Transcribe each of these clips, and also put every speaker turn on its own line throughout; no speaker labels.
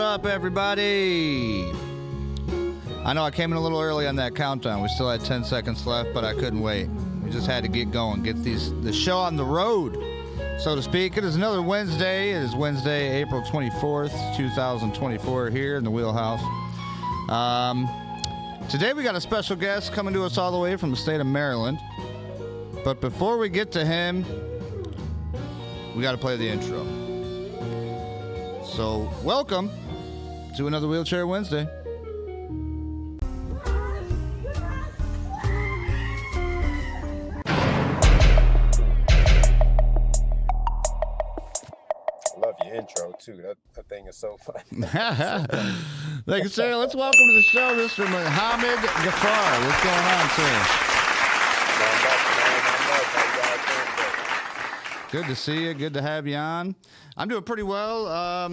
up, everybody? I know I came in a little early on that countdown. We still had 10 seconds left, but I couldn't wait. We just had to get going, get the show on the road, so to speak. It is another Wednesday. It is Wednesday, April 24th, 2024, here in the Wheelhouse. Today we got a special guest coming to us all the way from the state of Maryland. But before we get to him, we got to play the intro. So, welcome to another Wheelchair Wednesday.
Intro too. That thing is so fun.
Thank you, sir. Let's welcome to the show Mr. Mohammed Gafar. What's going on, sir? Good to see you. Good to have you on. I'm doing pretty well.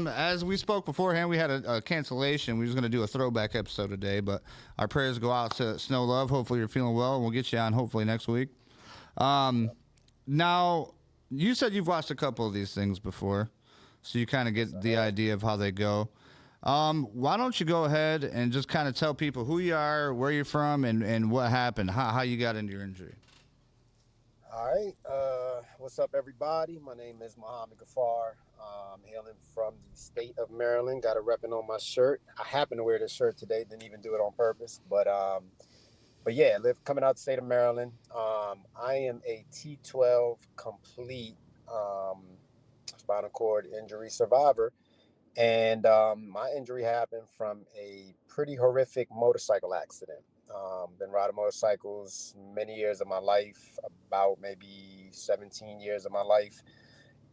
As we spoke beforehand, we had a cancellation. We was going to do a throwback episode today, but our prayers go out to Snow Love. Hopefully you're feeling well, and we'll get you on hopefully next week. Now, you said you've watched a couple of these things before, so you kind of get the idea of how they go. Why don't you go ahead and just kind of tell people who you are, where you're from, and what happened, how you got into your injury.
All right. What's up, everybody? My name is Mohammed Gafar. I'm hailing from the state of Maryland. Got a repping on my shirt. I happen to wear this shirt today. Didn't even do it on purpose. But yeah, coming out the state of Maryland. I am a T12 complete spinal cord injury survivor, and my injury happened from a pretty horrific motorcycle accident. Been riding motorcycles many years of my life, about maybe 17 years of my life,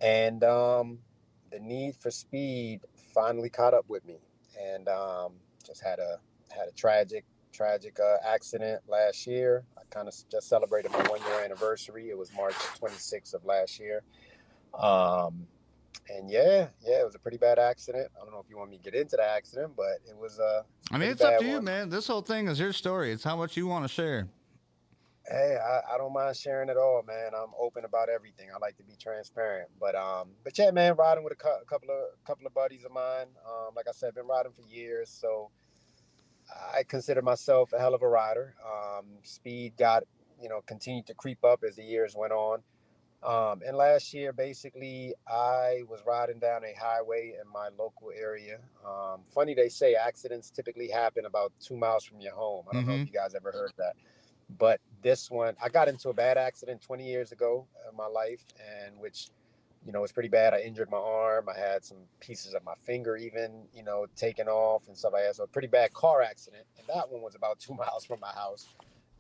and the need for speed finally caught up with me, and just had a tragic accident last year. I kind of just celebrated my 1-year anniversary. It was March 26th of last year. And yeah, it was a pretty bad accident. I don't know if you want me to get into the accident, but it was
it's up to you, man. This whole thing is your story. It's how much you want to share.
Hey, I don't mind sharing it all, man. I'm open about everything. I like to be transparent. But yeah, man, riding with a couple of buddies of mine. Like I said, been riding for years, so I consider myself a hell of a rider. Speed continued to creep up as the years went on. And last year, basically, I was riding down a highway in my local area. Funny they say accidents typically happen about 2 miles from your home. I don't know if you guys ever heard that. But this one, I got into a bad accident 20 years ago in my life, and which, was pretty bad. I injured my arm. I had some pieces of my finger even, taken off and stuff like that. So a pretty bad car accident. And that one was about 2 miles from my house.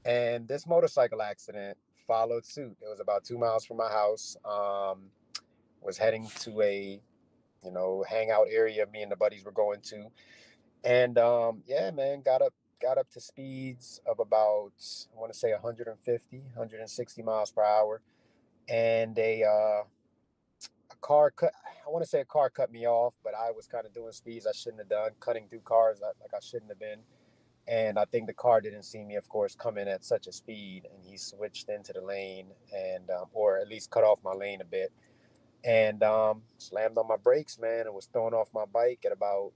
And this motorcycle accident followed suit. It was about 2 miles from my house. Was heading to a, hangout area me and the buddies were going to. And yeah, man, got up to speeds of about, I want to say 150, 160 miles per hour. And a car cut me off, but I was kind of doing speeds I shouldn't have done, cutting through cars like I shouldn't have been. And I think the car didn't see me, of course, coming at such a speed, and he switched into the lane and, or at least cut off my lane a bit, and slammed on my brakes, man, and was throwing off my bike at about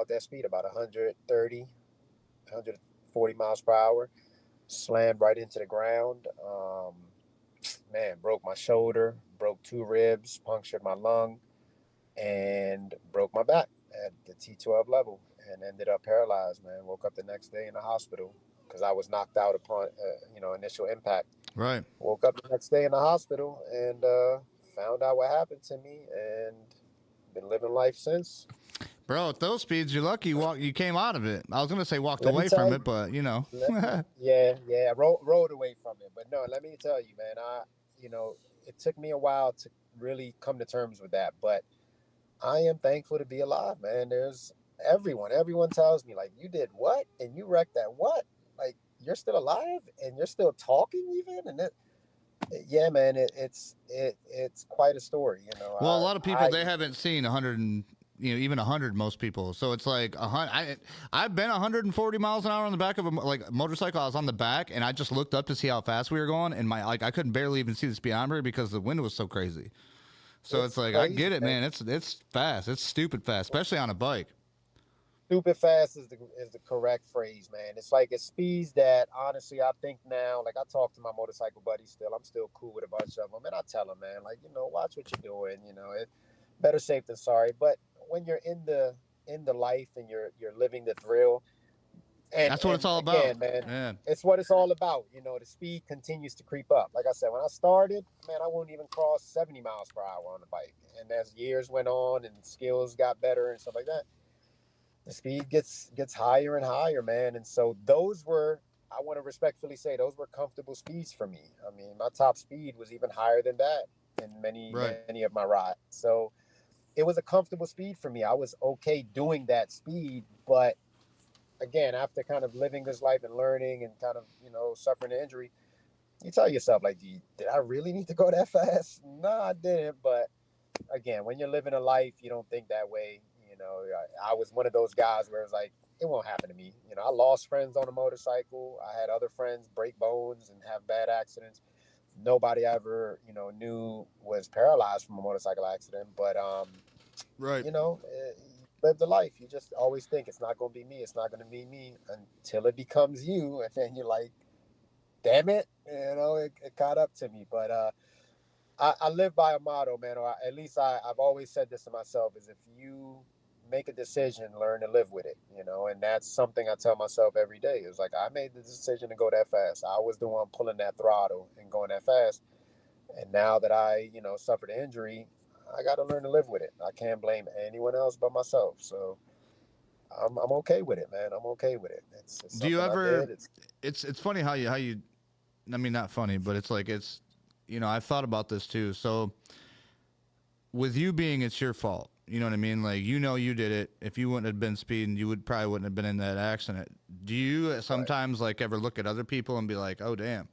that speed, about 130, 140 miles per hour, slammed right into the ground. Man, broke my shoulder, broke 2 ribs, punctured my lung, and broke my back at the T12 level. And ended up paralyzed, man. Woke up the next day in the hospital because I was knocked out upon, initial impact.
Right.
Woke up the next day in the hospital and found out what happened to me, and been living life since.
Bro, at those speeds, you're lucky you came out of it. I was gonna say walked away from it, but
yeah, rode away from it. But no, let me tell you, man. It took me a while to really come to terms with that, but I am thankful to be alive, man. There's everyone tells me, like, you did what and you wrecked that what, like, you're still alive and you're still talking even, and yeah, man, it's quite a story,
Well, a lot of people, they haven't seen 100 and even 100, most people. So it's like I've been 140 miles an hour on the back of a motorcycle. I was on the back and I just looked up to see how fast we were going, and I couldn't barely even see the speedometer because the wind was so crazy. So it's like, crazy, I get it, man. It's fast. It's stupid fast, especially on a bike.
Stupid fast is the correct phrase, man. It's like it speeds that honestly I think now, like I talk to my motorcycle buddies still. I'm still cool with a bunch of them, and I tell them, man, like watch what you're doing. Better safe than sorry. But when you're in the life and you're living the thrill,
That's what it's
and
all about.
again, man,
Yeah.
it's what it's all about. The speed continues to creep up. Like I said, when I started, man, I wouldn't even cross 70 miles per hour on the bike. And as years went on and skills got better and stuff like that, the speed gets higher and higher, man. And so those were, I want to respectfully say, those were comfortable speeds for me. I mean, my top speed was even higher than that in many
Right.
many of my rides. So it was a comfortable speed for me. I was okay doing that speed, but again, after kind of living this life and learning and kind of suffering an injury, you tell yourself like, did I really need to go that fast? No, I didn't. But again, when you're living a life, you don't think that way. I was one of those guys where it's like, it won't happen to me. I lost friends on a motorcycle. I had other friends break bones and have bad accidents. Nobody ever, knew was paralyzed from a motorcycle accident. But
Right.
live the life. You just always think it's not going to be me. It's not going to be me until it becomes you, and then you're like, damn it, it caught up to me. But I live by a motto, man, or at least I've always said this to myself: is if you make a decision, learn to live with it. And that's something I tell myself every day. It's like I made the decision to go that fast. I was the one pulling that throttle and going that fast, and now that I suffered an injury, I got to learn to live with it. I can't blame anyone else but myself. So I'm okay with it, man. I'm okay with it. It's
Do you
something I
ever?
did. It's
It's funny how you. I mean, not funny, but it's like it's. I've thought about this too. So with you being, it's your fault. You know what I mean? Like you did it. If you wouldn't have been speeding, you would probably wouldn't have been in that accident. Do you
right.
sometimes like ever look at other people and be like, oh damn,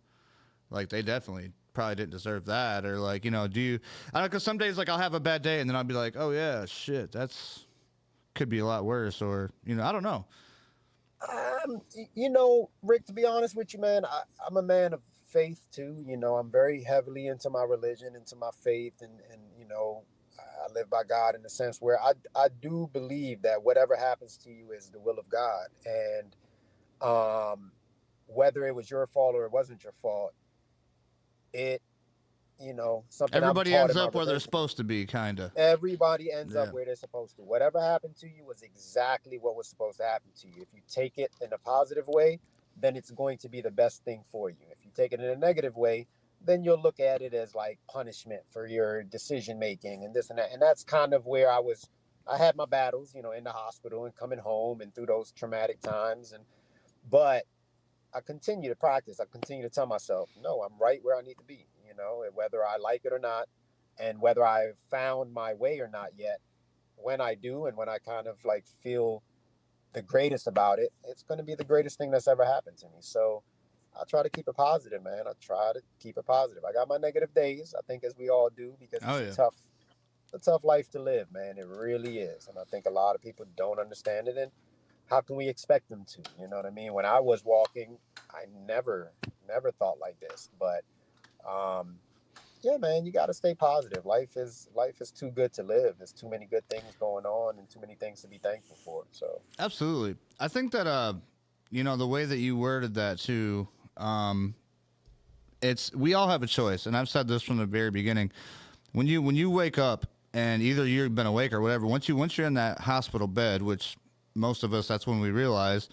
like they definitely probably didn't deserve that, or like do you? I don't know, because some days like I'll have a bad day and then I'll be like, oh yeah, shit, that's could be a lot worse, or I don't know.
Rick, to be honest with you, man, I'm a man of faith too. I'm very heavily into my religion, into my faith, and I live by God in the sense where I do believe that whatever happens to you is the will of God, and um, whether it was your fault or it wasn't your fault, it something I'm
Everybody
taught
ends
in my
up where they're
religion.
supposed to be, kind of.
Everybody ends up
Yeah.
where they're supposed to. Whatever happened to you was exactly what was supposed to happen to you. If you take it in a positive way, then it's going to be the best thing for you. If you take it in a negative way, then you'll look at it as like punishment for your decision making and this and that. And that's kind of where I had my battles, in the hospital and coming home and through those traumatic times. But I continue to practice. I continue to tell myself, no, I'm right where I need to be, whether I like it or not, and whether I've found my way or not yet. When I do, and when I kind of like feel the greatest about it, it's going to be the greatest thing that's ever happened to me. So I try to keep it positive, man. I try to keep it positive. I got my negative days, I think, as we all do, because
Oh
it's
yeah.
a tough life to live, man. It really is, and I think a lot of people don't understand it. And how can we expect them to? You know what I mean? When I was walking, I never thought like this. But um, yeah, man, you got to stay positive. Life is too good to live. There's too many good things going on and too many things to be thankful for. So
Absolutely. I think that the way that you worded that too, um, it's we all have a choice, and I've said this from the very beginning. When you wake up and either you've been awake or whatever, once you're in that hospital bed, which most of us that's when we realize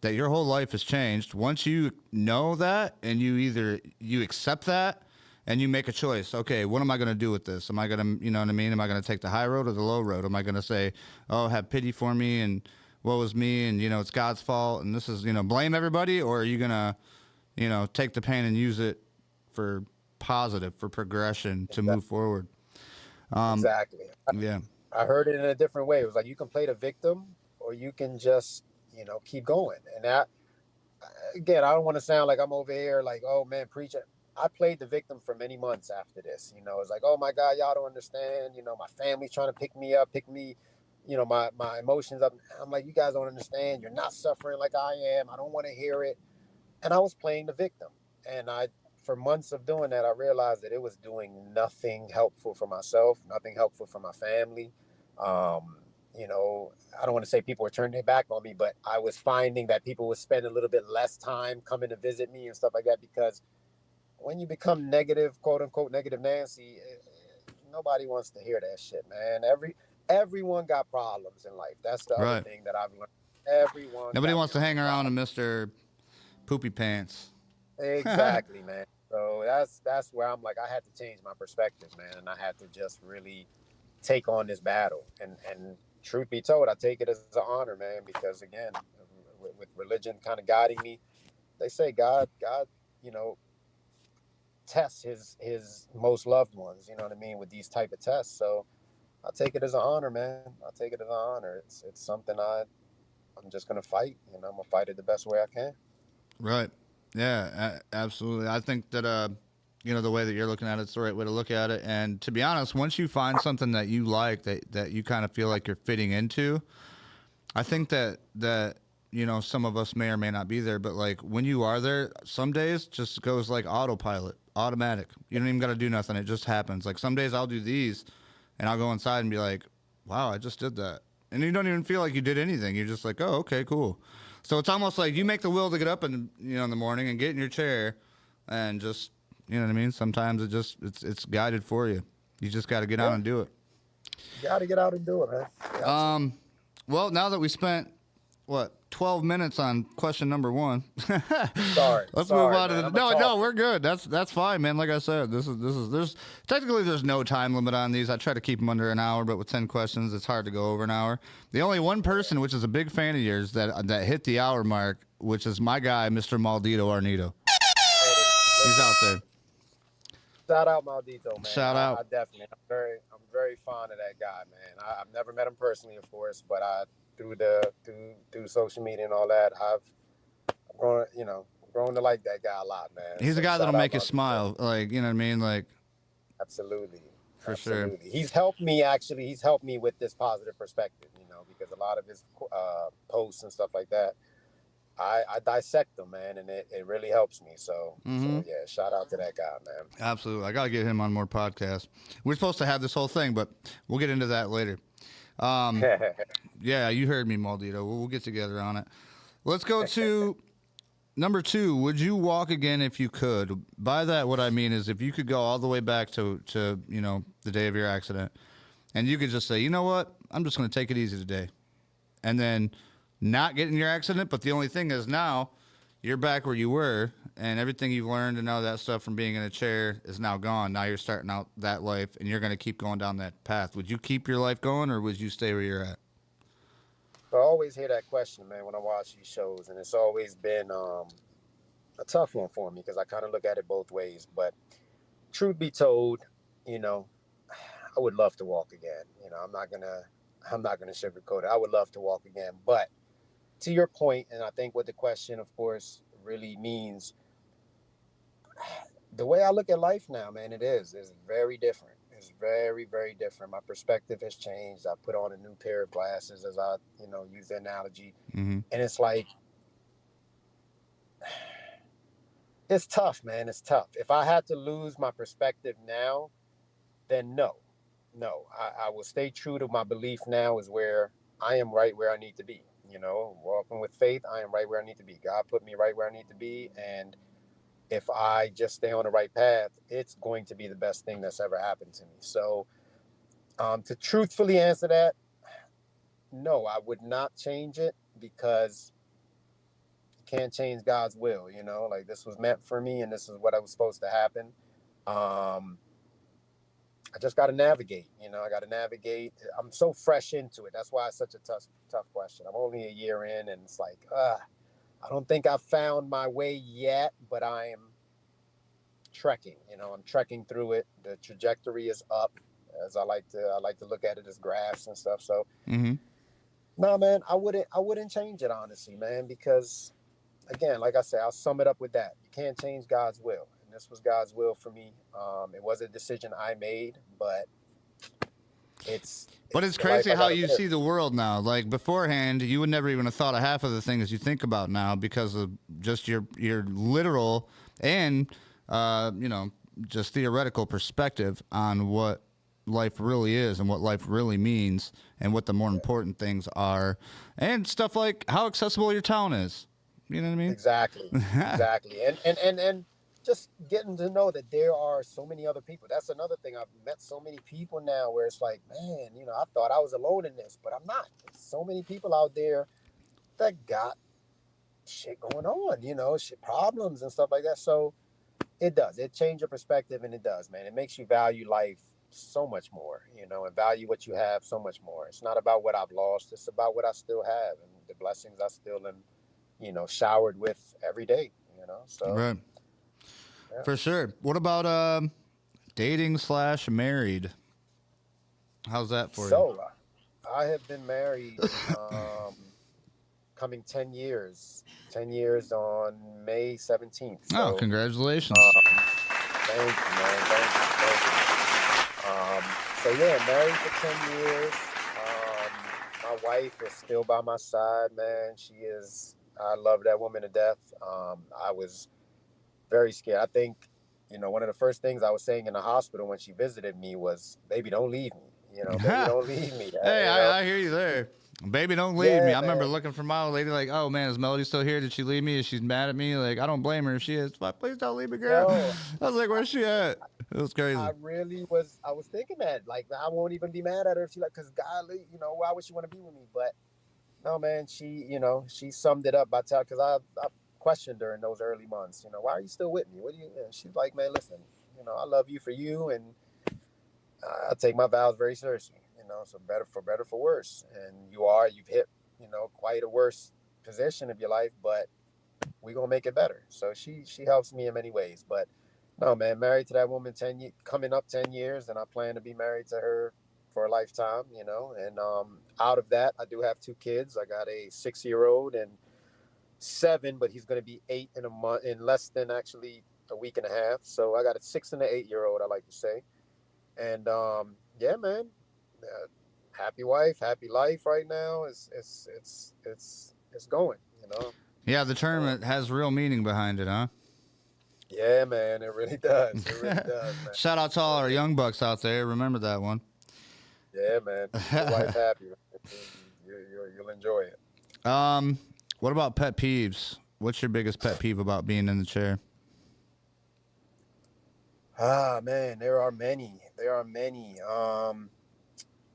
that your whole life has changed. Once you know that and you accept that and you make a choice. Okay, what am I going to do with this? Am I going to, you know what I mean? Am I going to take the high road or the low road? Am I going to say, "Oh, have pity for me and woe is me and it's God's fault and this is, blame everybody," or are you going to, take the pain and use it for positive, for progression to move forward? Um,
exactly.
yeah.
I heard it in a different way. It was like you can play the victim or you can just, keep going. And that, again, I don't want to sound like I'm over here like, oh man, preacher. I played the victim for many months after this. It's like, oh my God, y'all don't understand. My family's trying to pick me up, pick me, my emotions up. I'm like, you guys don't understand. You're not suffering like I am. I don't want to hear it. And I was playing the victim. And for months of doing that, I realized that it was doing nothing helpful for myself, nothing helpful for my family. Um, I don't want to say people were turning their back on me, but I was finding that people would spend a little bit less time coming to visit me and stuff like that, because when you become negative, quote unquote, negative Nancy, nobody wants to hear that shit, man. Everyone got problems in life. That's the other
Right.
thing that I've learned. Everyone.
Nobody wants to hang around in Mr. Poopy Pants.
Exactly, man. So that's where I'm like, I had to change my perspective, man, and I had to just really take on this battle. And truth be told, I take it as an honor, man, because again, with religion kind of guiding me, they say God, you know, tests his most loved ones. You know what I mean, with these type of tests. So I take it as an honor, man. I take it as an honor. It's something I'm just gonna fight. I'm gonna fight it the best way I can.
Right. Yeah, absolutely. I think that the way that you're looking at it's the right way to look at it. And to be honest, once you find something that you like, that you kind of feel like you're fitting into, I think that some of us may or may not be there, but like when you are there, some days just goes like autopilot, automatic. You don't even got to do nothing. It just happens. Like some days I'll do these and I'll go inside and be like, wow, I just did that. And you don't even feel like you did anything. You're just like, oh, okay, cool. So it's almost like you make the will to get up in the morning and get in your chair and just, you know what I mean? Sometimes it's guided for you. You just got to get out and do it.
You got to get out and do it, man.
Well, now that we spent 12 minutes on question number 1.
Sorry.
Let's move on to the. No, we're good. That's fine, man. Like I said, there's no time limit on these. I try to keep them under an hour, but with 10 questions, it's hard to go over an hour. The only one person, which is a big fan of yours, that hit the hour mark, which is my guy, Mr. Maldito Arnito. He's out there.
Shout out Maldito, man.
Shout out.
I definitely. I'm very fond of that guy, man. I've never met him personally, of course, but through social media and all that, I've grown to like that guy a lot, man.
He's a guy that'll make you smile, like, you know what I mean, like.
Absolutely.
For sure.
He's helped me with this positive perspective, because a lot of his posts and stuff like that, I dissect them, man, and it really helps me. So yeah, shout out to that guy, man.
Absolutely. I got to get him on more podcasts. We're supposed to have this whole thing, but we'll get into that later. Yeah, you heard me, Maldito. We'll get together on it. Let's go to number 2. Would you walk again if you could? By that, what I mean is if you could go all the way back to the day of your accident, and you could just say, you know what, I'm just going to take it easy today, and then not get in your accident. But the only thing is now you're back where you were, and everything you've learned and all that stuff from being in a chair is now gone. Now you're starting out that life, and you're going to keep going down that path. Would you keep your life going, or would you stay where you're at?
I always hear that question, man, when I watch these shows, and it's always been a tough one for me because I kind of look at it both ways. But truth be told, I would love to walk again. I'm not gonna sugarcoat it. I would love to walk again. But to your point, and I think what the question, of course, really means, the way I look at life now, man, is very different. It's very, very different. My perspective has changed. I put on a new pair of glasses, as I, use the analogy.
Mm-hmm.
And it's like, it's tough, man. It's tough. If I had to lose my perspective now, then no. I will stay true to my belief now is where I am right where I need to be. Walking with faith, I am right where I need to be. God put me right where I need to be. And if I just stay on the right path, it's going to be the best thing that's ever happened to me. So to truthfully answer that, no, I would not change it, because you can't change God's will. Like, this was meant for me and this is what was supposed to happen. I just got to navigate, I got to navigate. I'm so fresh into it. That's why it's such a tough question. I'm only a year in, and it's like, I don't think I've found my way yet, but I am trekking. I'm trekking through it. The trajectory is up, as I like to look at it as graphs and stuff. So, no, man, I wouldn't change it, honestly, man, because, again, like I said, I'll sum it up with that. You can't change God's will, and this was God's will for me. It was a decision I made, but it's
crazy how you see the world now. Like, beforehand, you would never even have thought of half of the things you think about now because of just your literal and just theoretical perspective on what life really is and what life really means and what the more important things are and stuff like how accessible your town is. You know what I mean?
Exactly, exactly, and just getting to know that there are so many other people. That's another thing. I've met so many people now where it's like, man, I thought I was alone in this, but I'm not. There's so many people out there that got shit going on, shit problems and stuff like that. So it does. It changes your perspective, and it does, man. It makes you value life so much more, and value what you have so much more. It's not about what I've lost. It's about what I still have and the blessings I still am, showered with every day, So,
Right.
yeah.
For sure. What about dating / married? How's that for you?
So, I have been married coming 10 years. 10 years on May 17th. So,
congratulations.
Thank you, man. Thank you. So, yeah, married for 10 years. My wife is still by my side, man. I love that woman to death. I was very scared. I think, one of the first things I was saying in the hospital when she visited me was, baby, don't leave me. Baby, don't leave me.
Hey, I hear you there. Baby, don't leave me. I remember
man.
looking for my old lady like, oh, man, is Melody still here? Did she leave me? Is she mad at me? Like, I don't blame her if she is. But please don't leave me, girl.
No,
I was like, where's she at? It was crazy.
I was thinking that. Like, I won't even be mad at her if she because golly, why would she want to be with me? But no, man, she summed it up by telling, because I questioned her in those early months, why are you still with me? What do you, and she's like, man, listen, I love you for you, and I take my vows very seriously, so better for worse. And you've hit, quite a worse position of your life, but we're going to make it better. So she helps me in many ways, but no, man, married to that woman coming up 10 years, and I plan to be married to her for a lifetime, and out of that, I do have 2 kids. I got a 6-year-old and 7, but he's going to be 8 in less than actually a week and a half. So I got a 6 and an 8-year-old, I like to say. And yeah, man, happy wife, happy life right now. It's going,
Yeah, the term has real meaning behind it, huh?
Yeah, man, it really does. It really does, man.
Shout out to all our young bucks out there. Remember that one.
Yeah, man. Your wife's happy. You'll enjoy it.
What about pet peeves? What's your biggest pet peeve about being in the chair?
Man, there are many.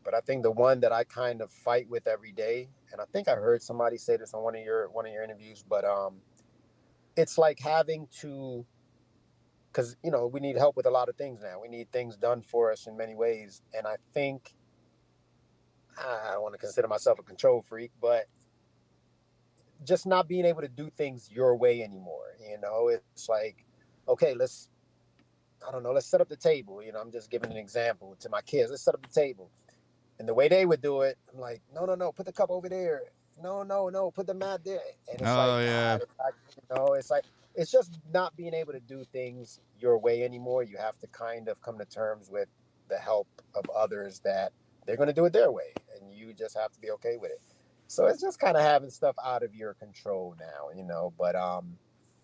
But I think the one that I kind of fight with every day, and I think I heard somebody say this on one of your interviews, but it's like having to, because we need help with a lot of things now. We need things done for us in many ways, and I think I don't want to consider myself a control freak, but just not being able to do things your way anymore. It's like, okay, let's set up the table. I'm just giving an example to my kids. Let's set up the table. And the way they would do it, I'm like, no, put the cup over there. No, put the mat there. And it's
yeah.
It's like, it's just not being able to do things your way anymore. You have to kind of come to terms with the help of others that they're going to do it their way. And you just have to be okay with it. So it's just kind of having stuff out of your control now, but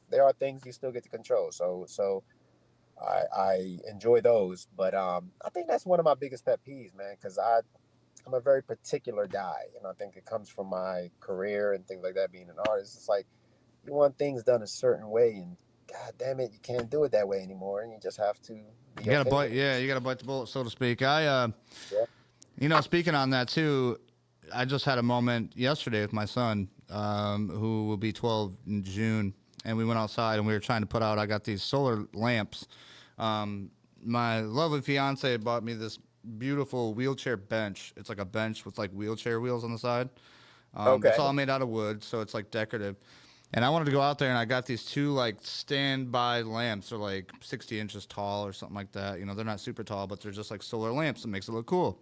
there are things you still get to control. So I enjoy those, but I think that's one of my biggest pet peeves, man, because I'm a very particular guy, and I think it comes from my career and things like that, being an artist. It's like you want things done a certain way, and God damn it, you can't do it that way anymore, and you just have to be
You gotta
okay
bite.
with it.
Yeah, you gotta bite the bullet, so to speak.
Yeah.
Speaking on that too, I just had a moment yesterday with my son, who will be 12 in June, and we went outside and we were trying to put out. I got these solar lamps. My lovely fiance bought me this beautiful wheelchair bench. It's like a bench with like wheelchair wheels on the side.
Okay.
It's all made out of wood, so it's like decorative. And I wanted to go out there, and I got these 2 like standby lamps. They're like 60 inches tall or something like that. They're not super tall, but they're just like solar lamps. It makes it look cool.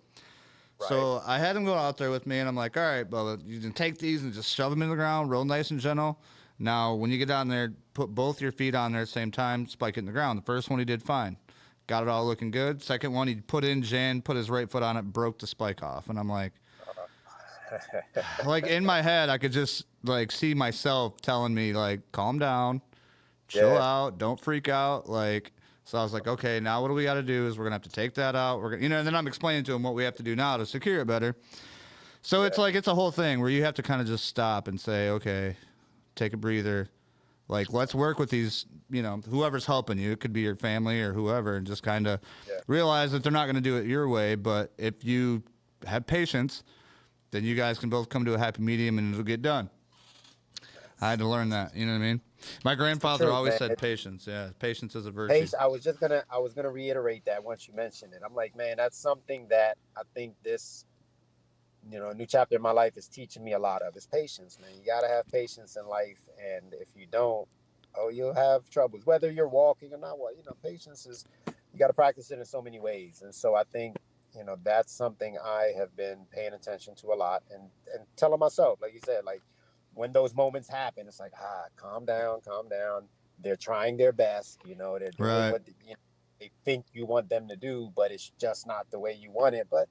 Right.
So I had him go out there with me, and I'm like, all right, well, you can take these and just shove them in the ground real nice and gentle. Now, when you get down there, put both your feet on there at the same time, spike it in the ground. The first one he did fine. Got it all looking good. Second one, he put his right foot on it, broke the spike off. And I'm like, like in my head, I could just like see myself telling me like, calm down, chill out, don't freak out. Like, So I was like, okay, now what do we got to do is we're gonna have to take that out. We're gonna, and then I'm explaining to him what we have to do now to secure it better. So it's like it's a whole thing where you have to kind of just stop and say, okay, take a breather. Like, let's work with these, whoever's helping you. It could be your family or whoever, and just kind of realize that they're not going to do it your way. But if you have patience, then you guys can both come to a happy medium and it'll get done. I had to learn that. You know what I mean? My grandfather always said patience. Yeah, patience is a virtue.
I was gonna reiterate that once you mentioned it. I'm like, man, that's something that I think this, new chapter in my life is teaching me a lot of. Is patience, man. You gotta have patience in life, and if you don't, you'll have troubles. Whether you're walking or not, patience is, you got to practice it in so many ways. And so I think, that's something I have been paying attention to a lot, and telling myself, like you said, like, when those moments happen, it's like, calm down. They're trying their best, they're doing what they think you want them to do, but it's just not the way you want it. But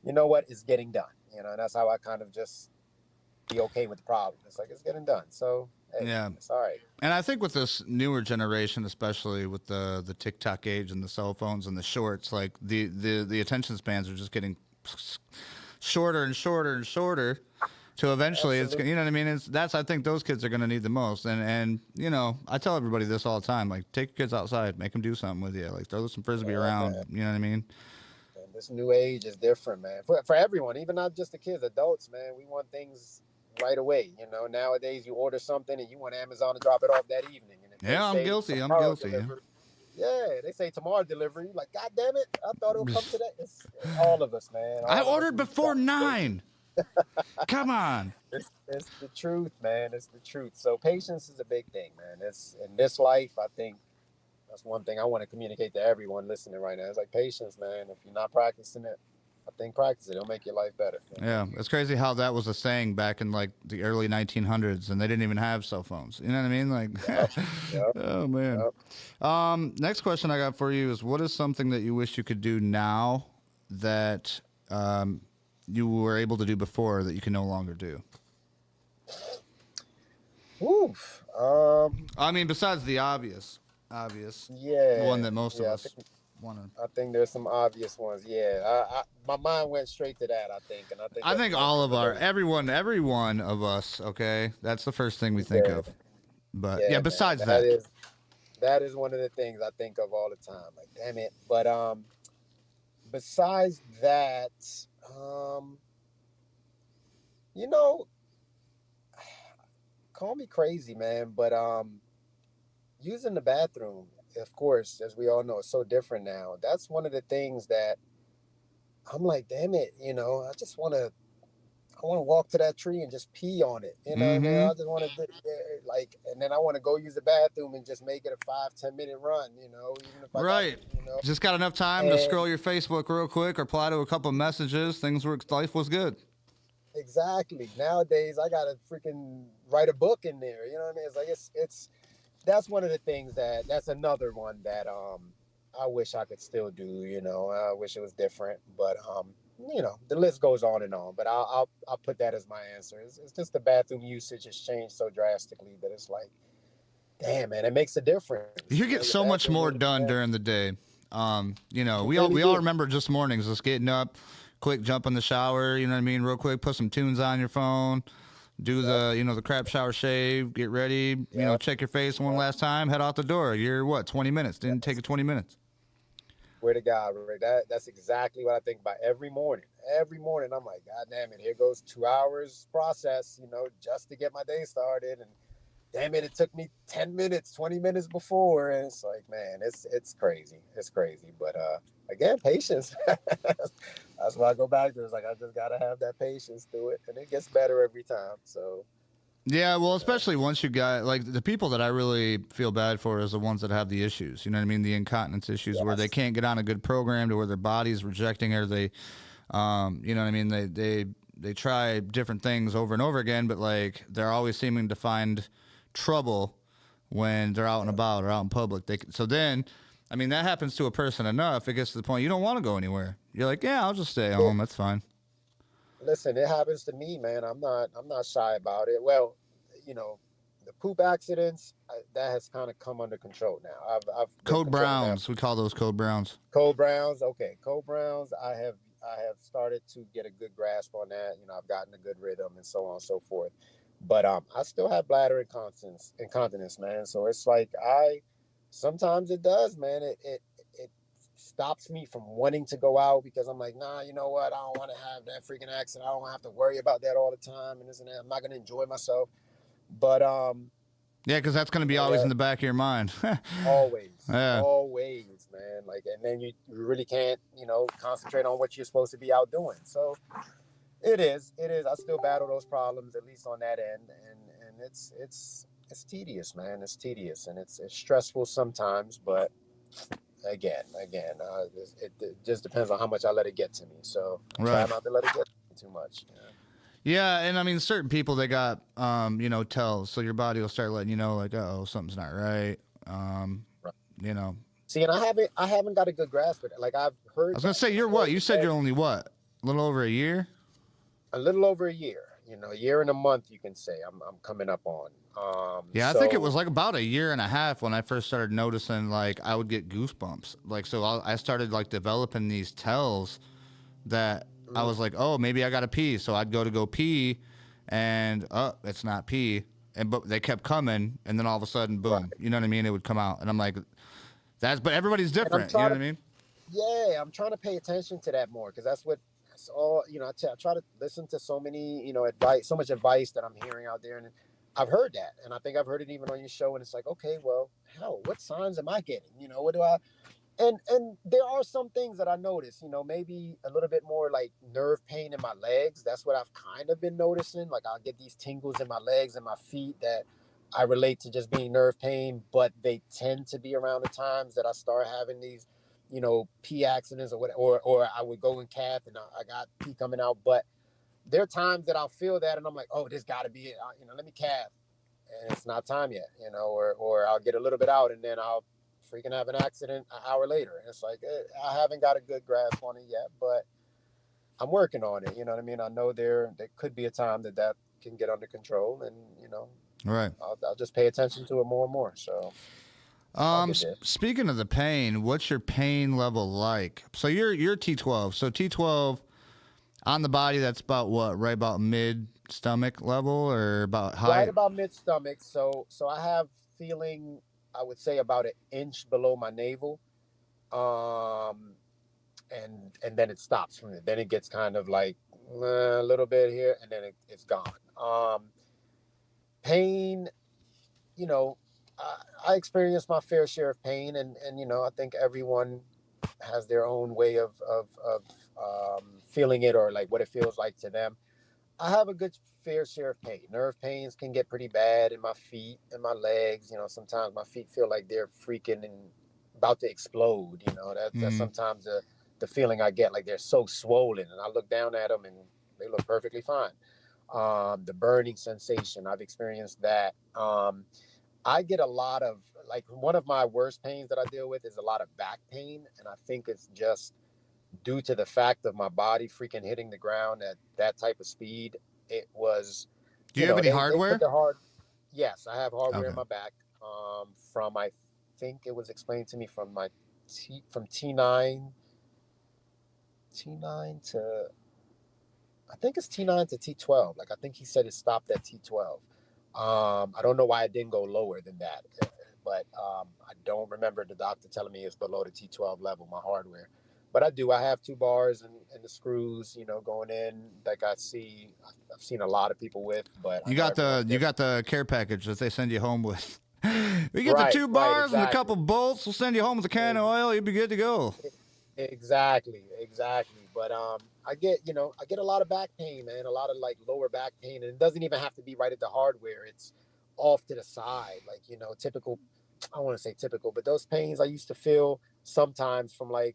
you know what? It's getting done, and that's how I kind of just be okay with the problem. It's like, it's getting done. So, hey, it's all right.
And I think with this newer generation, especially with the TikTok age and the cell phones and the shorts, like the attention spans are just getting shorter and shorter and shorter. So eventually, it's, you know what I mean? I think those kids are going to need the most. And I tell everybody this all the time. Like, take your kids outside. Make them do something with you. Like, throw some Frisbee around. Man. You know what I mean?
And this new age is different, man. For everyone, even not just the kids, adults, man. We want things right away. Nowadays, you order something and you want Amazon to drop it off that evening. And
I'm guilty.
Yeah, they say tomorrow delivery. Like, God damn it. I thought it would come today. It's all of us, man.
I ordered before 9. Come on.
It's the truth, man. It's the truth. So patience is a big thing, man. It's in this life, I think that's one thing I want to communicate to everyone listening right now. It's like patience, man. If you're not practicing it, I think practice it. It'll make your life better.
Yeah, it's crazy how that was a saying back in like the early 1900s, and they didn't even have cell phones. You know what I mean? Like, oh man. Yep. Next question I got for you is: what is something that you wish you could do now that you were able to do before that you can no longer do?
Oof.
I mean, besides the obvious, one that most of us want to.
I think there's some obvious ones. Yeah, my mind went straight to that.
I think all of every one of us. Okay, that's the first thing we think of. But besides
that is one of the things I think of all the time. Like, damn it. But besides that. Call me crazy, man, but using the bathroom, of course, as we all know, is so different now. That's one of the things that I'm like, damn it, I just want to walk to that tree and just pee on it.
Mm-hmm.
I just want to and then I want to go use the bathroom and just make it a 5-10 minute run, even if I
right. Just got enough time to scroll your Facebook real quick or reply to a couple of messages. Life was good.
Exactly. Nowadays, I gotta freaking write a book in there. You know what I mean? It's like that's one of the things that's another one that I wish I could still do. I wish it was different, but the list goes on and on. But I'll put that as my answer. It's just the bathroom usage has changed so drastically that it's like, damn, man, it makes a difference.
You get so much more done during the day. We all remember just mornings, just getting up. Quick jump in the shower, you know what I mean? Real quick, put some tunes on your phone, do the crap shower shave, get ready, check your face one last time, head out the door. You're 20 minutes? Didn't take 20 minutes.
Swear to God, Rick, that's exactly what I think about every morning. Every morning, I'm like, God damn it, here goes 2 hours process, just to get my day started. And damn it, it took me 10 minutes, 20 minutes before. And it's like, man, it's crazy. It's crazy. But again, patience. That's why I go back to. It's like, I just got to have that patience through it. And it gets better every time. So.
Yeah, well, especially once you got, like, the people that I really feel bad for is the ones that have the issues. You know what I mean? The incontinence issues where they can't get on a good program to where their body's rejecting or they, you know what I mean? They try different things over and over again, but, like, they're always seeming to find trouble when they're out and about or out in public. So then, I mean, that happens to a person enough. It gets to the point you don't want to go anywhere. You're like, yeah, I'll just stay home. That's fine.
Listen, it happens to me, man. I'm not shy about it. Well, The poop accidents, that has kind of come under control now. I've been
Code
controlling that.
Browns. We call those Code Browns.
Code Browns, okay. Code Browns, I have started to get a good grasp on that. I've gotten a good rhythm and so on and so forth. But I still have bladder incontinence, man. So it's like sometimes it does, man. It stops me from wanting to go out because I'm like, nah, you know what? I don't want to have that freaking accident. I don't have to worry about that all the time and this and that. I'm not gonna enjoy myself. But
Yeah, because that's going to be always in the back of your mind.
always,
Yeah.
always, man. Like, and then you really can't, concentrate on what you're supposed to be out doing. So it is. I still battle those problems, at least on that end, and it's tedious, man. It's tedious, and it's stressful sometimes. But again, it just depends on how much I let it get to me. So I try not to let it get to me too much.
Yeah, and I mean, certain people, they got, tells, so your body will start letting you know, like, oh, something's not right.
Right. See, and I haven't got a good grasp of it. Like, I've heard.
I was gonna say, you're what? You said you're only what? A little over a year?
A little over a year. A year and a month, you can say. I'm coming up on.
Yeah, I think it was like about a year and a half when I first started noticing, like, I would get goosebumps. Like, so I started, like, developing these tells that I was like, oh, maybe I got to pee. So I'd go pee, and it's not pee. But they kept coming, and then all of a sudden, boom. Right. You know what I mean? It would come out, and I'm like, but everybody's different. You know what I mean?
Yeah, I'm trying to pay attention to that more because that's all. I try to listen to so many, so much advice that I'm hearing out there, and I've heard that, and I think I've heard it even on your show, and it's like, okay, well, hell, what signs am I getting? What do I? And there are some things that I notice, maybe a little bit more like nerve pain in my legs. That's what I've kind of been noticing. Like, I'll get these tingles in my legs and my feet that I relate to just being nerve pain, but they tend to be around the times that I start having these, pee accidents or whatever, or I would go in calf and I got pee coming out. But there are times that I'll feel that and I'm like, oh, this got to be it. Let me calf. And it's not time yet, or I'll get a little bit out and then I'll freaking have an accident an hour later. And it's like, I haven't got a good grasp on it yet, but I'm working on it. You know what I mean? I know there could be a time that can get under control, and
right.
I'll just pay attention to it more and more. So,
speaking of the pain, what's your pain level like? So you're T12. So T12 on the body, that's about what? Right about mid stomach level, or about high?
Right about mid stomach. So I have feeling, I would say, about an inch below my navel, and then it stops from it. Then it gets kind of like a little bit here, and then it's gone. Pain, I experienced my fair share of pain, and I think everyone has their own way of feeling it, or like what it feels like to them. I have a good fair share of pain. Nerve pains can get pretty bad in my feet and my legs. Sometimes my feet feel like they're freaking and about to explode. That's sometimes the feeling I get, like they're so swollen. And I look down at them and they look perfectly fine. The burning sensation, I've experienced that. I get a lot of, like, one of my worst pains that I deal with is a lot of back pain. And I think it's just due to the fact of my body freaking hitting the ground at that type of speed. It was.
Do you have any hardware?
Yes, I have hardware in my back. From, I think it was explained to me from from T9 to, I think it's T9 to T12. Like, I think he said it stopped at T12. I don't know why it didn't go lower than that, but I don't remember the doctor telling me it's below the T12 level, my hardware. But I have 2 bars and the screws, going in, like I've seen a lot you people with. But
you got the care package that they send you home with. We get the 2 bars and a couple bolts. We'll send you home with a can of oil. You'll be good to go.
Exactly. But I get a lot of back pain, man. A lot of like lower back pain, and it doesn't even have to be right at the hardware. It's off to the side, like typical. I don't want to say typical, but those pains I used to feel sometimes from like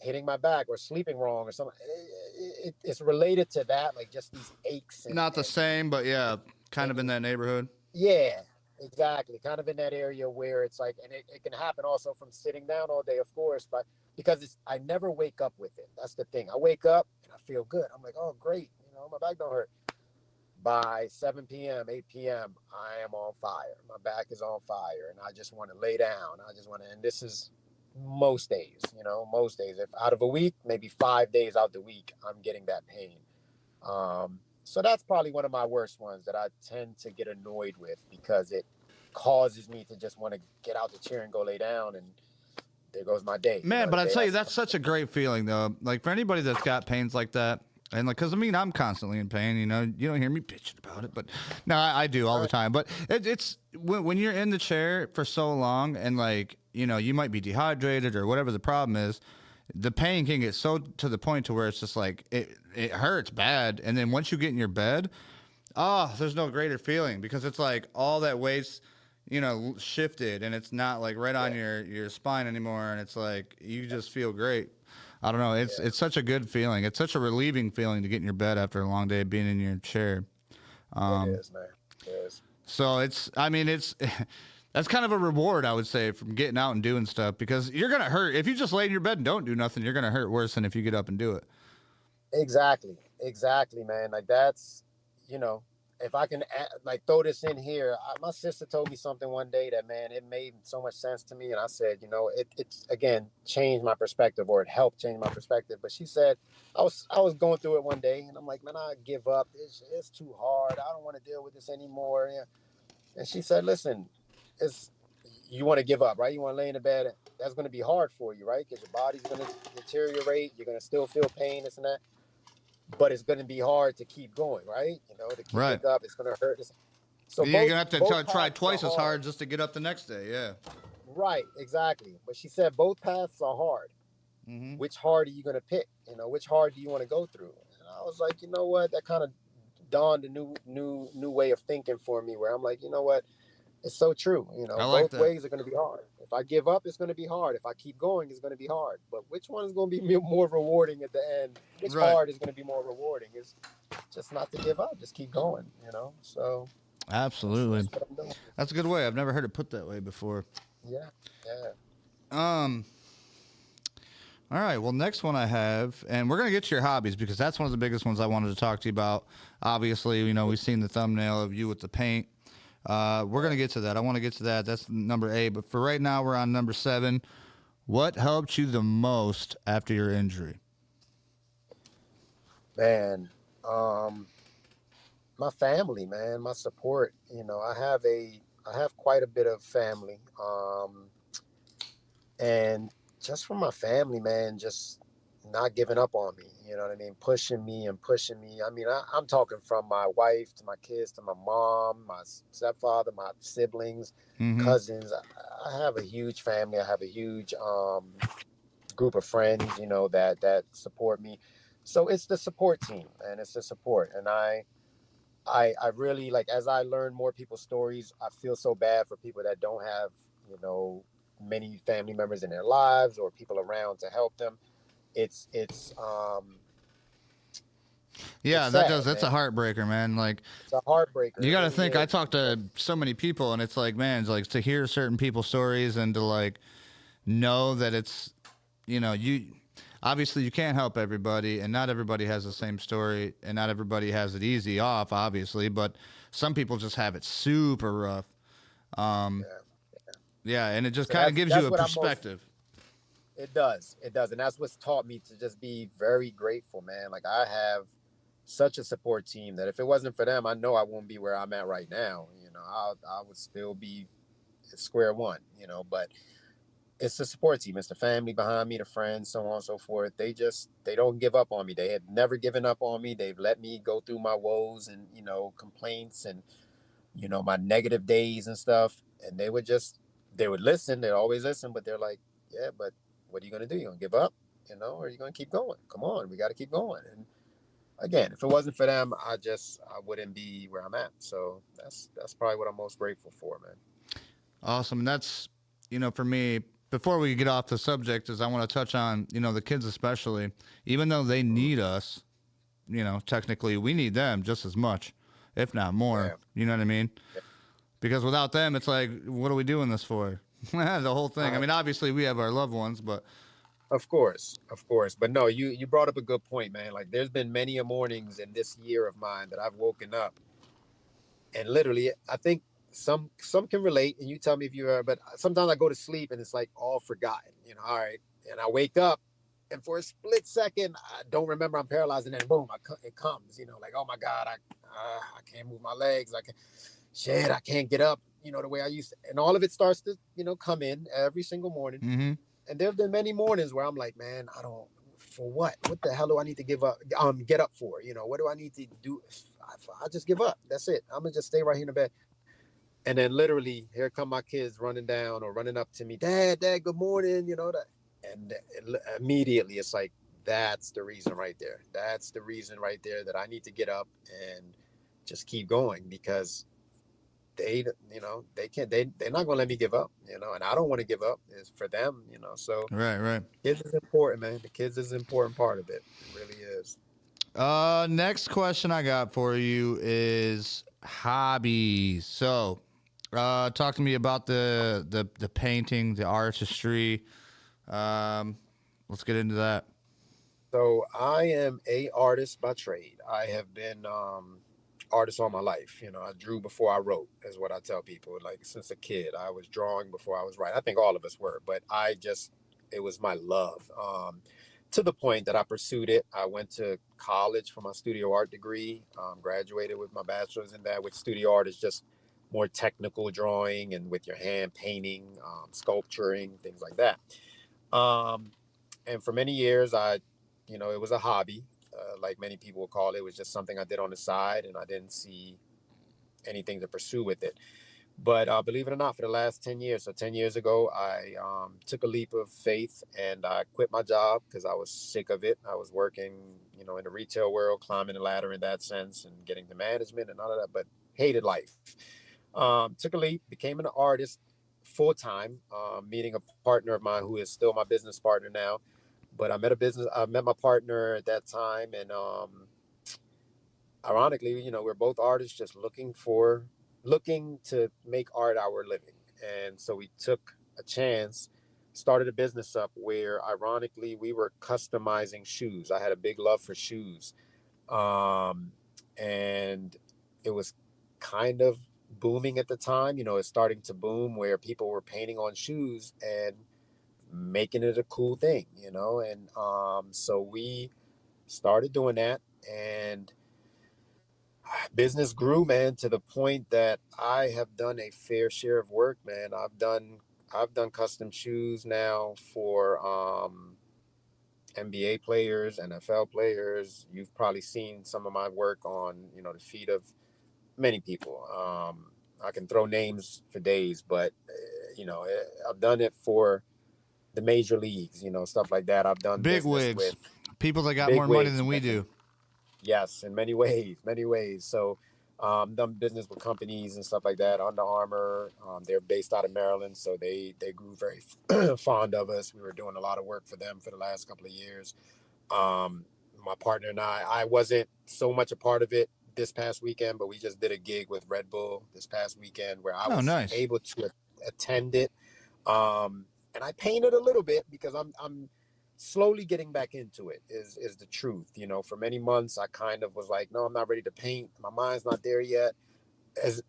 hitting my back or sleeping wrong or something. It's related to that, like just these aches.
Not the same, but yeah, kind of in that neighborhood.
Yeah, exactly. Kind of in that area where it's like, and it can happen also from sitting down all day, of course, but because I never wake up with it. That's the thing. I wake up and I feel good. I'm like, oh, great. My back don't hurt. by 7 p.m., 8 p.m., I am on fire. My back is on fire, and I just want to lay down. I just want to, and this is most days, most days. If out of a week, maybe 5 days out the week, I'm getting that pain. So that's probably one of my worst ones that I tend to get annoyed with because it causes me to just want to get out the chair and go lay down, and there goes my day.
Man,
The
but I
day
tell you, that's such a great feeling, though. Like, for anybody that's got pains like that, and like, because I mean, I'm constantly in pain. You don't hear me bitching about it, but no, I do all the time. But it's when you're in the chair for so long, and like, you might be dehydrated or whatever the problem is. The pain can get so to the point to where it's just like it hurts bad, and then once you get in your bed, oh, there's no greater feeling because it's like all that weight's shifted, and it's not like right on your spine anymore, and it's like you just feel great. I don't know. It's such a good feeling. It's such a relieving feeling to get in your bed after a long day of being in your chair.
It is, man. It is.
So I mean, it's that's kind of a reward, I would say, from getting out and doing stuff because you're gonna hurt if you just lay in your bed and don't do nothing. You're gonna hurt worse than if you get up and do it.
Exactly, man. Like that's, if I can like throw this in here, my sister told me something one day that, man, it made so much sense to me, and I said, it's again changed my perspective, or it helped change my perspective. But she said, I was going through it one day, and I'm like, man, I give up. It's too hard. I don't want to deal with this anymore. Yeah. And she said, listen, it's you want to give up, right? You want to lay in the bed. That's going to be hard for you, right? Because your body's going to deteriorate. You're going to still feel pain, this and that. But it's going to be hard to keep going, right? To keep it up, it's going to hurt. So
you're going to have to try twice as hard just to get up the next day, yeah.
Right, exactly. But she said both paths are hard. Mm-hmm. Which hard are you going to pick? Which hard do you want to go through? And I was like, you know what? That kind of dawned a new way of thinking for me, where I'm like, you know what? It's so true. Both ways are going to be hard. If I give up, it's going to be hard. If I keep going, it's going to be hard. But which one is going to be more rewarding at the end? Which hard is going to be more rewarding? Is just not to give up. Just keep going, So
absolutely. That's a good way. I've never heard it put that way before.
Yeah.
All right. Well, next one I have, and we're going to get to your hobbies because that's one of the biggest ones I wanted to talk to you about. Obviously, we've seen the thumbnail of you with the paint. We're going to get to that. I want to get to that. That's number 8. But for right now, we're on number 7. What helped you the most after your injury?
Man, my family, man, my support. I have quite a bit of family. And just from my family, man, just not giving up on me. You know what I mean? Pushing me. I mean, I'm talking from my wife to my kids to my mom, my stepfather, my siblings, cousins. I have a huge family. I have a huge group of friends, that support me. So it's the support team, and it's the support. And I really, like, as I learn more people's stories, I feel so bad for people that don't have, many family members in their lives or people around to help them. It's
yeah, that does. That's a heartbreaker, man. Like,
it's a heartbreaker.
You got to think. I talk to so many people, and it's like, man, it's like to hear certain people's stories and to like know that it's, you obviously you can't help everybody, and not everybody has the same story, and not everybody has it easy off, obviously, but some people just have it super rough. Yeah, and it just kind of gives you a perspective.
It does, and that's what's taught me to just be very grateful, man. Like, I have such a support team that if it wasn't for them, I know I wouldn't be where I'm at right now. I would still be at square one. But it's the support team, it's the family behind me, the friends, so on and so forth. They don't give up on me. They have never given up on me. They've let me go through my woes and complaints and my negative days and stuff, and they would listen. They'd always listen, but they're like, yeah, but what are you going to do? You going to give up, or are you going to keep going? Come on, we got to keep going. And again, if it wasn't for them, I wouldn't be where I'm at. So that's probably what I'm most grateful for, man.
Awesome. And that's, for me, before we get off the subject, is I want to touch on, the kids especially, even though they need us, technically we need them just as much, if not more. Yeah. You know what I mean? Yeah. Because without them, it's like, what are we doing this for? The whole thing. I mean, obviously we have our loved ones, but
of course. But no, you brought up a good point, man. Like, there's been many mornings in this year of mine that I've woken up And literally, I think some can relate, and you tell me if you are. But sometimes I go to sleep and it's like all forgotten. All right, and I wake up, and for a split second, I don't remember I'm paralyzed, and then boom, it comes. Like, oh my God, I can't move my legs. I can shit, I can't get up. The way I used to, and all of it starts to come in every single morning.
Mm-hmm.
And there have been many mornings where I'm like, man, I don't. For what? What the hell do I need to give up? Get up for? What do I need to do? I just give up. That's it. I'm gonna just stay right here in the bed. And then literally, here come my kids running down or running up to me, Dad, good morning. And immediately it's like that's the reason right there. That's the reason right there that I need to get up and just keep going because they can't they're not gonna let me give up, and I don't want to give up. It's for them, so
Right.
kids is important, man. The kids is an important part of it. It really is.
Next question I got for you is hobbies. So, talk to me about the painting, the artistry. Um, let's get into that.
So I am a artist by trade. I have been artist all my life. I drew before I wrote, is what I tell people. Like since a kid, I was drawing before I was writing. I think all of us were, but it was my love. To the point that I pursued it. I went to college for my studio art degree, graduated with my bachelor's in that, which studio art is just more technical drawing and with your hand painting, sculpturing, things like that. Um, and for many years, it was a hobby, like many people would call it. It was just something I did on the side, and I didn't see anything to pursue with it. But believe it or not, for the last 10 years, so 10 years ago, I took a leap of faith and I quit my job because I was sick of it. I was working, in the retail world, climbing the ladder in that sense and getting to management and all of that, but hated life. Took a leap, became an artist full time, meeting a partner of mine who is still my business partner now. But I met my partner at that time, and ironically, we're both artists just looking to make art our living. And so we took a chance, started a business up where ironically we were customizing shoes. I had a big love for shoes. Um, and it was kind of booming at the time. It's starting to boom where people were painting on shoes and making it a cool thing, and so we started doing that, and business grew, man, to the point that I have done a fair share of work, man. I've done custom shoes now for NBA players, NFL players. You've probably seen some of my work on, the feet of many people. I can throw names for days, but I've done it for the major leagues, stuff like that. I've done
Big
business
wigs,
with
people that got
big
more money
wigs,
than we
man.
do.
Yes, in many ways, many ways. So, done business with companies and stuff like that. Under Armour, they're based out of Maryland, so they grew very fond of us. We were doing a lot of work for them for the last couple of years. Um, my partner and I wasn't so much a part of it this past weekend, but we just did a gig with Red Bull this past weekend where I
Oh,
was
nice.
able to attend it. And I painted a little bit because I'm slowly getting back into it is the truth. For many months I kind of was like, no, I'm not ready to paint. My mind's not there yet. As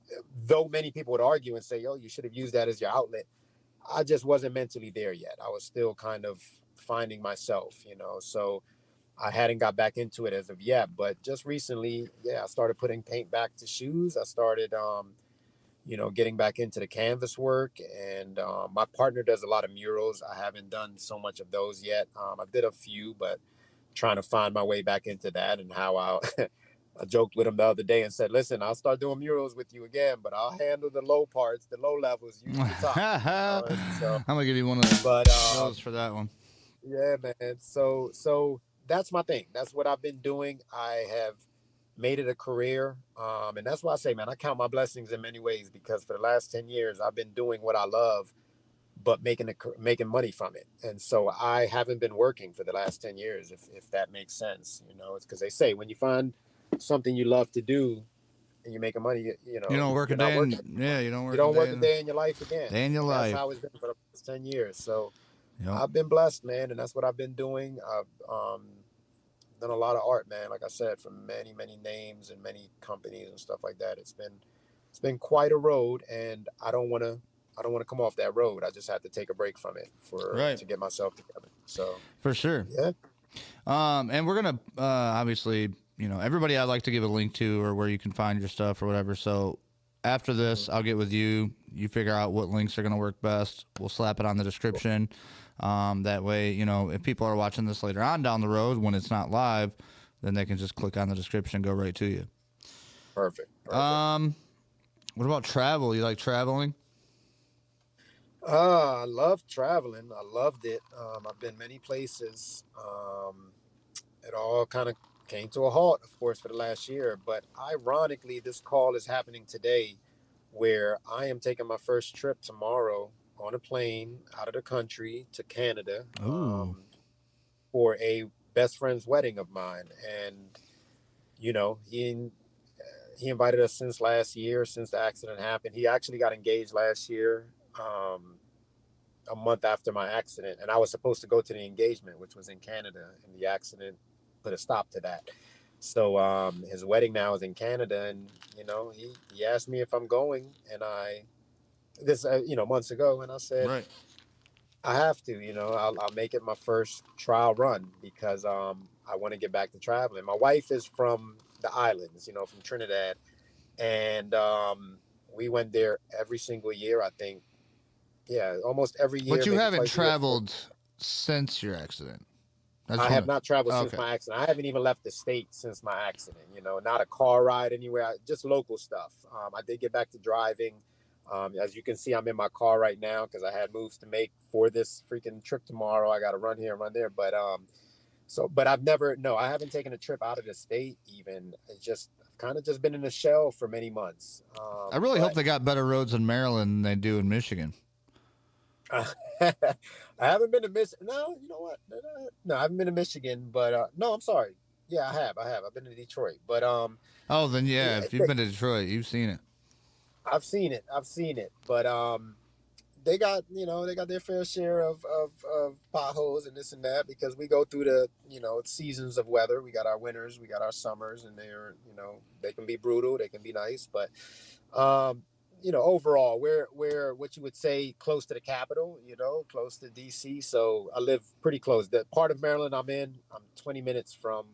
though many people would argue and say, oh, you should have used that as your outlet. I just wasn't mentally there yet. I was still kind of finding myself, so I hadn't got back into it as of yet. But just recently, yeah, I started putting paint back to shoes. I started getting back into the canvas work. And my partner does a lot of murals. I haven't done so much of those yet. I did a few, but trying to find my way back into that and how I joked with him the other day and said, listen, I'll start doing murals with you again, but I'll handle the low parts, the low levels, you do the top.
I'm gonna give you one of
But
those for that one.
yeah, man. So that's my thing. That's what I've been doing. I have made it a career. And that's why I say, man, I count my blessings in many ways because for the last 10 years, I've been doing what I love, but making money from it. And so I haven't been working for the last 10 years, if that makes sense. It's because they say when you find something you love to do and you're making money,
You don't work a
you're not
day
working.
in, yeah, you don't
You
work a
don't
day
work a
in
day in your life again. And that's
life.
how it's been for the past 10 years. So
Yep.
I've been blessed, man. And that's what I've been doing. I've done a lot of art, man. Like I said, for many, many names and many companies and stuff like that. It's been it's been quite a road, and I don't want to come off that road. I just have to take a break from it
Right.
to get myself together. So
For sure.
yeah.
And we're gonna obviously, everybody I'd like to give a link to or where you can find your stuff or whatever. So after this, I'll get with you. You figure out what links are gonna work best. We'll slap it on the description. That way, if people are watching this later on down the road when it's not live, then they can just click on the description and go right to you.
Perfect.
What about travel? You like traveling?
I love traveling. I loved it. I've been many places. It all kind of came to a halt, of course, for the last year. But ironically, this call is happening today where I am taking my first trip tomorrow on a plane out of the country to Canada
Ooh.
for a best friend's wedding of mine. And, he invited us since last year, since the accident happened. He actually got engaged last year, a month after my accident. And I was supposed to go to the engagement, which was in Canada, and the accident put a stop to that. So his wedding now is in Canada, and he asked me if I'm going, and months ago, and I said
Right.
I have to. I'll make it my first trial run because I want to get back to traveling. My wife is from the islands, from Trinidad, and we went there every single year. I think, yeah, almost every year.
But you
maybe
haven't
twice a year.
traveled since your accident.
I have not traveled since
Okay.
my accident. I haven't even left the state since my accident. Not a car ride anywhere. Just local stuff. I did get back to driving. As you can see, I'm in my car right now because I had moves to make for this freaking trip tomorrow. I got to run here and run there. But I haven't taken a trip out of the state even. I've kind of just been in a shell for many months.
I really hope they got better roads in Maryland than they do in Michigan.
I haven't been to Michigan. No, you know what? No, I haven't been to Michigan, but no, I'm sorry. Yeah, I have. I've been to Detroit, but
Oh, then yeah, if you've been to Detroit, you've seen it.
I've seen it, but they got their fair share of potholes and this and that because we go through the seasons of weather. We got our winters, we got our summers, and they can be brutal, they can be nice, but overall, we're what you would say close to the capital, close to DC. So I live pretty close. The part of Maryland I'm in, I'm 20 minutes from.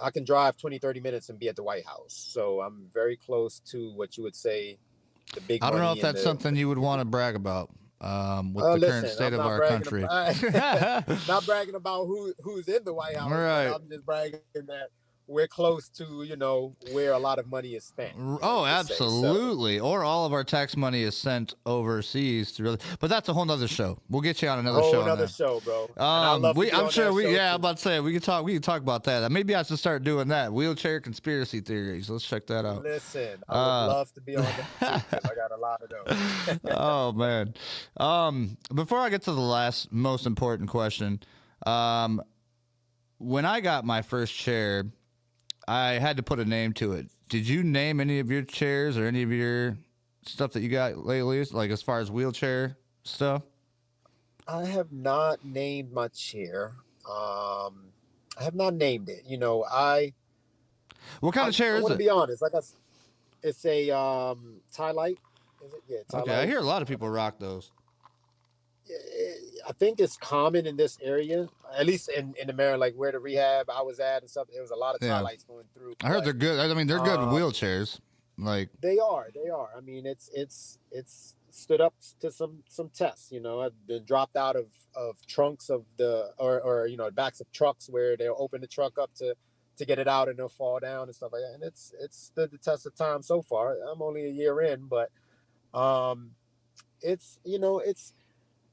I can drive 20, 30 minutes and be at the White House. So I'm very close to what you would say the big
I don't know
money
if that's something you would want to brag about with the current state of our country.
Not bragging about who's in the White House.
Right.
I'm just bragging that we're close to, where a lot of money is spent.
Oh, absolutely. Or all of our tax money is sent overseas to but that's a whole nother show. We'll get you on another show.
Another show, bro.
I'm sure I'm about to say we can talk about that. Maybe I should start doing that. Wheelchair conspiracy theories. Let's check that out.
Listen, I would love to be on that too, because I got a lot of those.
Oh man. Before I get to the last most important question, when I got my first chair, I had to put a name to it. Did you name any of your chairs or any of your stuff that you got lately, like as far as wheelchair stuff?
I have not named my chair. I have not named it.
What kind of chair is it?
I want to be honest. It's a tie light. Is it? Yeah, tie
Okay,
light.
I hear a lot of people rock those.
I think it's common in this area, at least in the Maryland, like where the rehab I was at and stuff. There was a lot of tie lights going through.
I heard they're good. I mean, they're good wheelchairs. Like
they are. I mean, it's stood up to some tests. I've been dropped out of trunks of or backs of trucks where they'll open the truck up to get it out and they'll fall down and stuff like that. And it's stood the test of time so far. I'm only a year in, but it's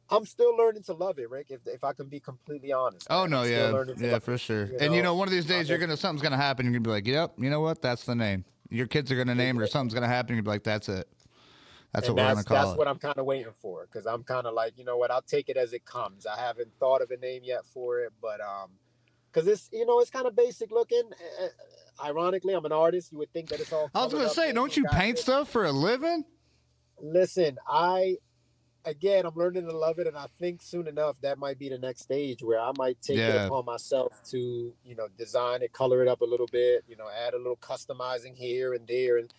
I'm still learning to love it, Rick. If I can be completely honest.
Oh
man.
no, yeah, for sure. And one of these days something's gonna happen. You're gonna be like, yep, you know what? That's the name. Your kids are gonna name it, or something's gonna happen. You're gonna be like, that's it. That's what we're gonna call it.
That's what I'm kind of waiting for, because I'm kind of like, you know what? I'll take it as it comes. I haven't thought of a name yet for it, but because it's kind of basic looking. Ironically, I'm an artist. You would think that it's all.
I was gonna say, don't you paint stuff for a living?
Listen, Again, I'm learning to love it, and I think soon enough that might be the next stage where I might take it upon myself to, design it, color it up a little bit, add a little customizing here and there, and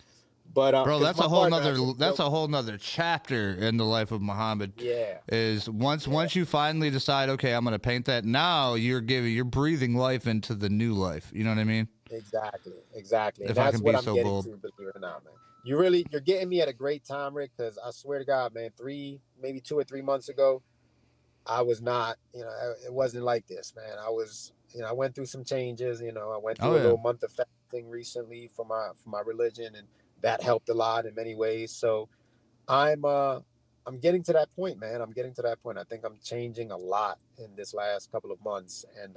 But
Bro,
'cause
that's
my
a whole
partner
nother
actually
that's
built,
a whole nother chapter in the life of Muhammad.
yeah,
Is once
yeah,
once you finally decide, okay, I'm gonna paint that. Now you're breathing life into the new life. You know what I mean?
exactly, and
If I
that's
can
what
be
I'm
so
getting
bold.
to. Believe it or not, man, you're getting me at a great time, Rick. Because I swear to God, man, maybe 2 or 3 months ago, I was not, it wasn't like this, man. I was, I went through some changes. I went
Oh
through a
yeah.
little month of fasting recently for my religion, and that helped a lot in many ways. So I'm uh I'm getting to that point, man. I'm getting to that point. I think I'm changing a lot in this last couple of months, and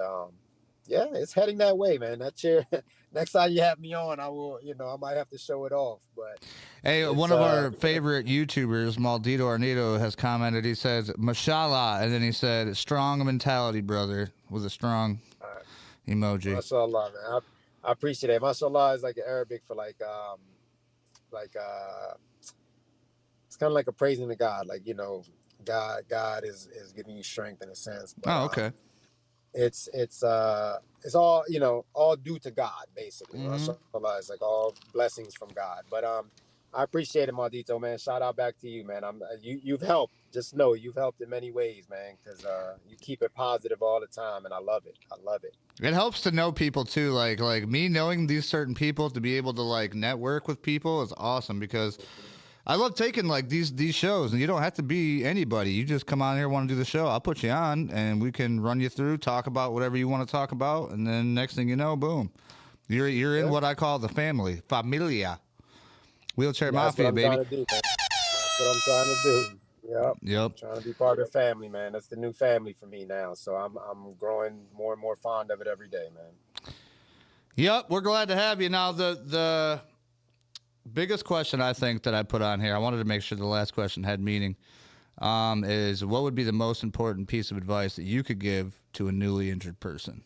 yeah, it's heading that way, man. That chair. Next time you have me on, I will. I might have to show it off, but
Hey,
it's
one of our favorite YouTubers, Maldito Arnito, has commented. He says, "Mashallah," and then he said, "Strong mentality, brother," with a strong
uh,
emoji.
mashallah, man. I appreciate it. Mashallah is like Arabic for like it's kind of like a praising to God, like God is giving you strength in a sense, but
Oh, okay.
it's all all due to God basically.
Mm-hmm.
Mashallah is like all blessings from God. But I appreciate it, Maldito, man. Shout out back to you, man. You've helped. Just know you've helped in many ways, man, because you keep it positive all the time, and I love it. I love it.
It helps to know people too. Like me knowing these certain people to be able to like network with people is awesome because I love taking like these shows, and you don't have to be anybody. You just come on here, want to do the show. I'll put you on, and we can run you through, talk about whatever you want to talk about, and then next thing you know, boom, you're in
Yeah,
what I call the family, familia, wheelchair
that's what
mafia,
I'm
baby.
trying to do, man. That's what I'm trying to do. Yep.
Yep,
Trying to be part of the family, man. That's the new family for me now. So I'm growing more and more fond of it every day, man.
yep. We're glad to have you. Now the biggest question I think that I put on here, I wanted to make sure the last question had meaning. Is what would be the most important piece of advice that you could give to a newly injured person?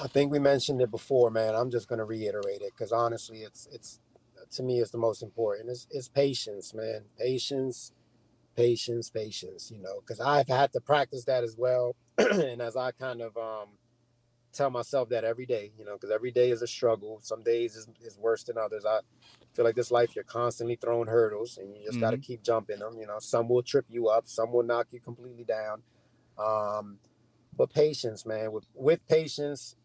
I think we mentioned it before, man. I'm just gonna reiterate it because honestly, it's to me it's the most important. It's patience, man. Patience. Because I've had to practice that as well, and as I kind of tell myself that every day, because every day is a struggle. Some days is worse than others. I feel like this life, you're constantly throwing hurdles, and you just got to
Mm-hmm.
keep jumping them. Some will trip you up, some will knock you completely down. Um, but patience, man. With patience,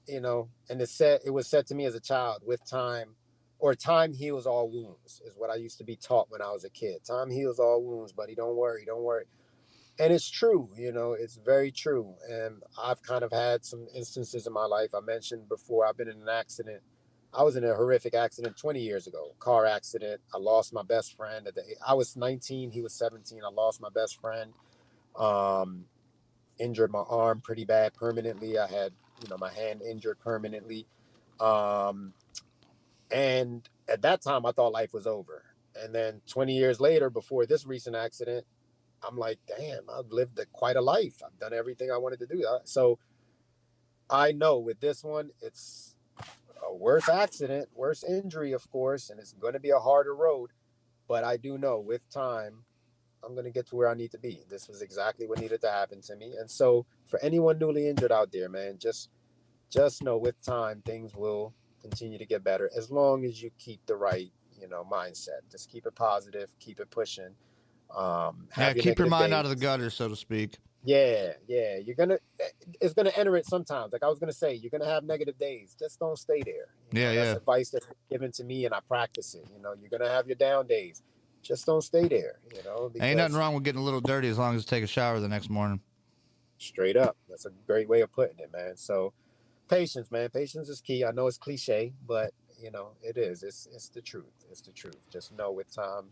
and it was said to me as a child, with time, or time heals all wounds, is what I used to be taught when I was a kid. Time heals all wounds, buddy. Don't worry. And it's true, it's very true. And I've kind of had some instances in my life. I mentioned before, I've been in an accident. I was in a horrific accident 20 years ago, car accident. I lost my best friend I was 19, he was 17. I lost my best friend. Um, Injured my arm pretty bad permanently. I had, my hand injured permanently. Um, and at that time, I thought life was over. And then 20 years later, before this recent accident, I'm like, damn, I've lived quite a life. I've done everything I wanted to do. So I know with this one, it's a worse accident, worse injury, of course, and it's going to be a harder road. But I do know with time, I'm going to get to where I need to be. This was exactly what needed to happen to me. And so for anyone newly injured out there, man, just know with time, things will continue to get better as long as you keep the right, mindset. Just keep it positive, keep it pushing.
Yeah,
Have your
keep your
negative
mind
days.
out of the gutter, so to speak.
Yeah. It's gonna enter it sometimes. Like I was gonna say, you're gonna have negative days. Just don't stay there.
Yeah,
That's
yeah.
advice that's given to me, and I practice it. You're gonna have your down days. Just don't stay there.
Ain't nothing
Because
wrong with getting a little dirty as long as you take a shower the next morning.
straight up, that's a great way of putting it, man. So patience, man. Patience is key. I know it's cliche, but it is. It's the truth. It's the truth. Just know with time,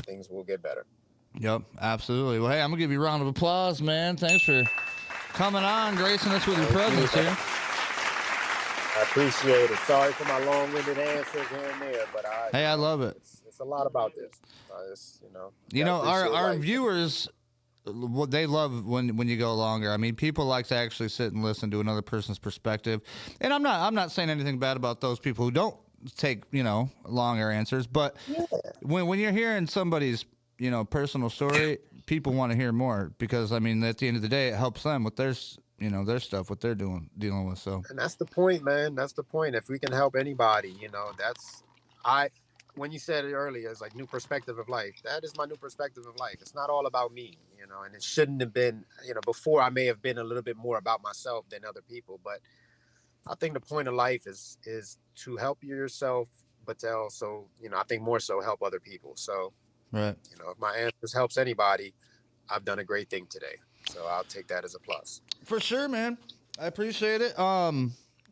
things will get better.
Yep, absolutely. Well, hey, I'm gonna give you a round of applause, man. Thanks for coming on, gracing us with your
Thank you,
presence
man.
here.
I appreciate it. Sorry for my long-winded answers here and there, but
Hey, I love it.
it's a lot about this.
You
gotta
know, our
appreciate
our
life.
viewers, what they love when you go longer. I mean, people like to actually sit and listen to another person's perspective. And I'm not saying anything bad about those people who don't take longer answers. But
Yeah,
when you're hearing somebody's personal story, people want to hear more because I mean, at the end of the day, it helps them with their their stuff, what they're dealing with. So
And that's the point, man. That's the point. If we can help anybody, I when you said it earlier, it's like new perspective of life. That is my new perspective of life. It's not all about me, and it shouldn't have been, before I may have been a little bit more about myself than other people. But I think the point of life is to help yourself, but to also, I think more so help other people. So,
right.
If my answers helps anybody, I've done a great thing today. So I'll take that as a plus.
For sure, man. I appreciate it.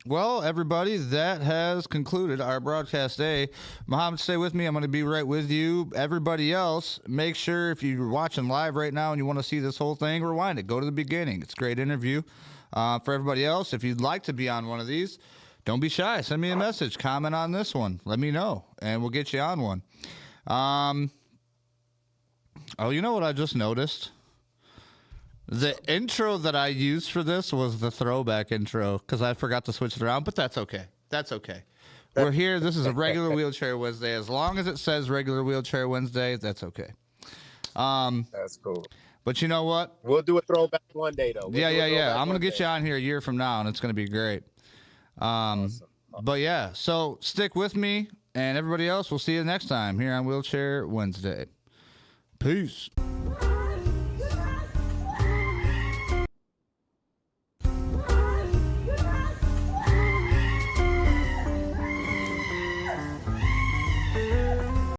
Well, everybody, that has concluded our broadcast day. Mohammed, stay with me. I'm going to be right with you. Everybody else, make sure if you're watching live right now and you want to see this whole thing, rewind it. Go to the beginning. It's a great interview. For everybody else, if you'd like to be on one of these, don't be shy. Send me a message. Comment on this one. Let me know, and we'll get you on one. Oh, you know what I just noticed? The intro that I used for this was the throwback intro because I forgot to switch it around, but that's okay. That's okay. We're here. This is a regular Wheelchair Wednesday. As long as it says regular Wheelchair Wednesday, that's okay.
That's cool.
But you know what?
We'll do a throwback one day, though.
Yeah. I'm going to get you on here a year from now, and it's going to be great. Awesome. But yeah, so stick with me, and everybody else, we'll see you next time here on Wheelchair Wednesday. Peace.